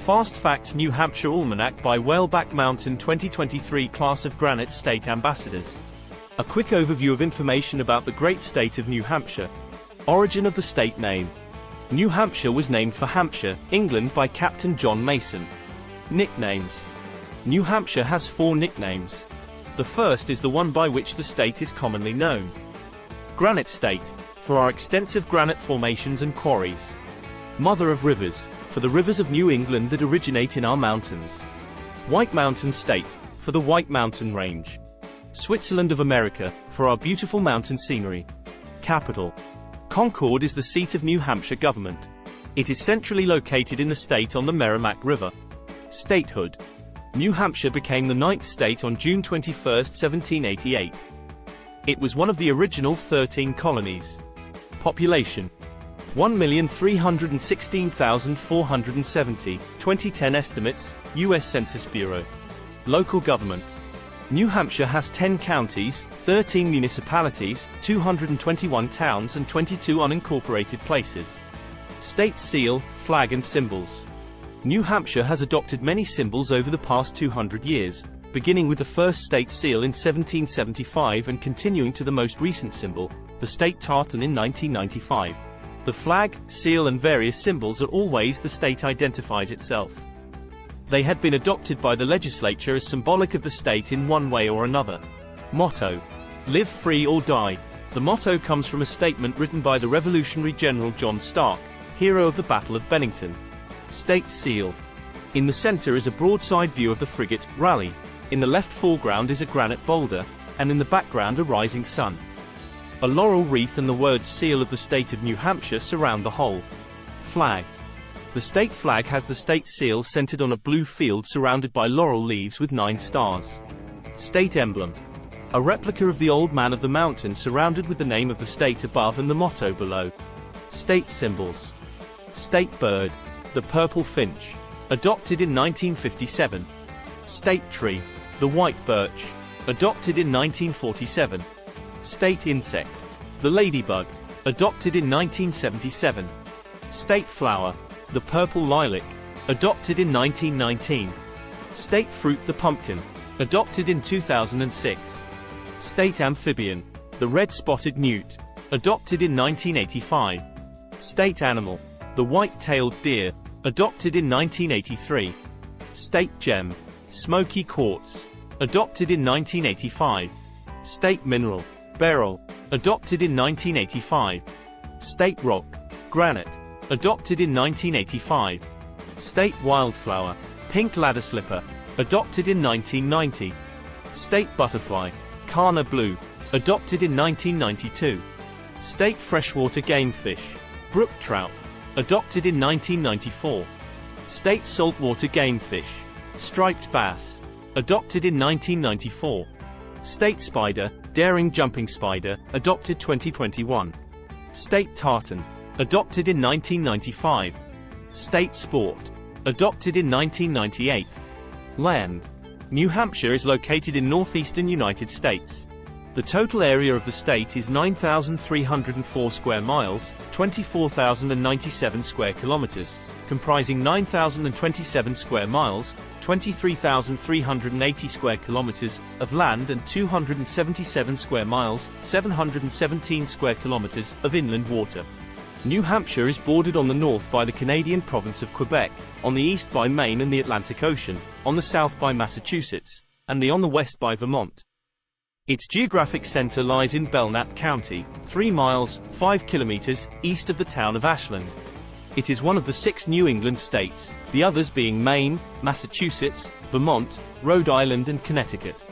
Fast Facts New Hampshire Almanac by Whaleback Mountain 2023 Class of Granite State Ambassadors. A quick overview of information about the great state of New Hampshire. Origin of the state name. New Hampshire was named for Hampshire, England by Captain John Mason. Nicknames. New Hampshire has 4 nicknames. The first is the one by which the state is commonly known. Granite State, for our extensive granite formations and quarries. Mother of Rivers, for the rivers of New England that originate in our mountains. White Mountain State, for the White Mountain Range. Switzerland of America, for our beautiful mountain scenery. Capital. Concord is the seat of New Hampshire government. It is centrally located in the state on the Merrimack River. Statehood. New Hampshire became the 9th state on June 21, 1788. It was one of the original 13 colonies. Population. 1,316,470, 2010 estimates, U.S. Census Bureau. Local government. New Hampshire has 10 counties, 13 municipalities, 221 towns and 22 unincorporated places. State seal, flag and symbols. New Hampshire has adopted many symbols over the past 200 years, beginning with the first state seal in 1775 and continuing to the most recent symbol, the State Tartan in 1995. The flag, seal and various symbols are all ways the state identifies itself. They had been adopted by the legislature as symbolic of the state in one way or another. Motto. Live free or die. The motto comes from a statement written by the Revolutionary General John Stark, hero of the Battle of Bennington. State seal. In the center is a broadside view of the frigate, Raleigh. In the left foreground is a granite boulder, and in the background a rising sun. A laurel wreath and the words Seal of the State of New Hampshire surround the whole. Flag. The state flag has the state seal centered on a blue field surrounded by laurel leaves with 9 stars. State emblem. A replica of the Old Man of the Mountain surrounded with the name of the state above and the motto below. State symbols. State bird. The purple finch. Adopted in 1957. State tree. The white birch. Adopted in 1947. State insect. The ladybug. Adopted in 1977. State flower. The purple lilac. Adopted in 1919. State fruit. The pumpkin. Adopted in 2006. State amphibian. The red-spotted newt. Adopted in 1985. State animal. The white-tailed deer. Adopted in 1983. State gem. Smokey Quartz. Adopted in 1985. State mineral. Beryl. Adopted in 1985. State rock. Granite. Adopted in 1985. State wildflower. Pink ladderslipper. Adopted in 1990. State butterfly. Karner Blue. Adopted in 1992. State freshwater game fish. Brook Trout. Adopted in 1994. State saltwater game fish. Striped bass. Adopted in 1994. State spider. Daring jumping spider. Adopted 2021. State tartan. Adopted in 1995. State sport. Adopted in 1998. Land. New Hampshire is located in northeastern United States. The total area of the state is 9,304 square miles, 24,097 square kilometers, comprising 9,027 square miles, 23,380 square kilometers of land and 277 square miles, 717 square kilometers of inland water. New Hampshire is bordered on the north by the Canadian province of Quebec, on the east by Maine and the Atlantic Ocean, on the south by Massachusetts, and on the west by Vermont. Its geographic center lies in Belknap County, 3 miles, 5 kilometers, east of the town of Ashland. It is one of the 6 New England states, the others being Maine, Massachusetts, Vermont, Rhode Island and Connecticut.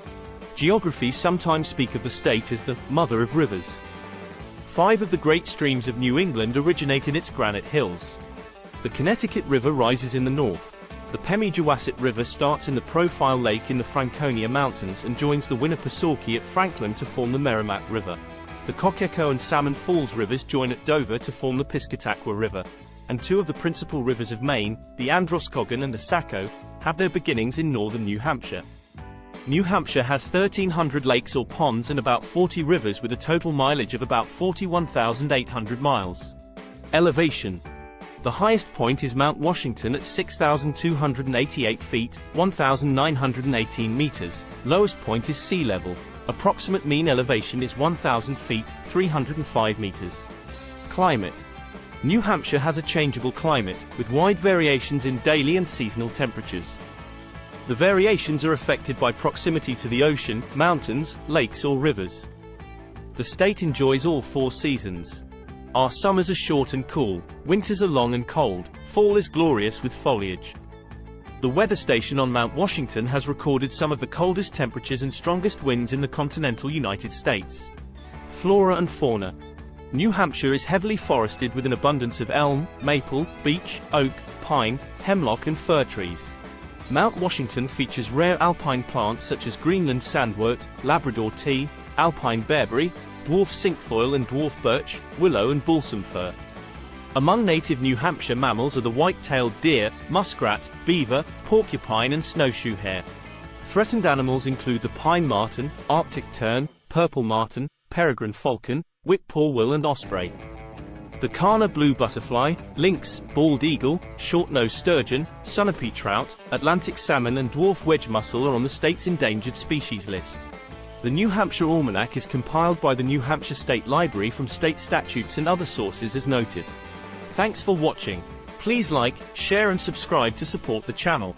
Geography sometimes speak of the state as the mother of rivers. 5 of the great streams of New England originate in its granite hills. The Connecticut River rises in the north. The Pemigewasset River starts in the Profile Lake in the Franconia Mountains and joins the Winnipesaukee at Franklin to form the Merrimack River. The Cocheco and Salmon Falls rivers join at Dover to form the Piscataqua River, and 2 of the principal rivers of Maine, the Androscoggin and the Saco, have their beginnings in northern New Hampshire. New Hampshire has 1,300 lakes or ponds and about 40 rivers with a total mileage of about 41,800 miles. Elevation. The highest point is Mount Washington at 6,288 feet, 1,918 meters. Lowest point is sea level. Approximate mean elevation is 1,000 feet, 305 meters. Climate. New Hampshire has a changeable climate, with wide variations in daily and seasonal temperatures. The variations are affected by proximity to the ocean, mountains, lakes or rivers. The state enjoys all 4 seasons. Our summers are short and cool, winters are long and cold, fall is glorious with foliage. The weather station on Mount Washington has recorded some of the coldest temperatures and strongest winds in the continental United States. Flora and fauna. New Hampshire is heavily forested with an abundance of elm, maple, beech, oak, pine, hemlock and fir trees. Mount Washington features rare alpine plants such as Greenland sandwort, Labrador tea, alpine bearberry, dwarf cinquefoil and dwarf birch, willow and balsam fir. Among native New Hampshire mammals are the white-tailed deer, muskrat, beaver, porcupine and snowshoe hare. Threatened animals include the pine marten, Arctic tern, purple marten, peregrine falcon, whippoorwill and osprey. The Karner blue butterfly, lynx, bald eagle, short-nosed sturgeon, sunapee trout, Atlantic salmon and dwarf wedge mussel are on the state's endangered species list. The New Hampshire Almanac is compiled by the New Hampshire State Library from state statutes and other sources as noted. Thanks for watching. Please like, share and subscribe to support the channel.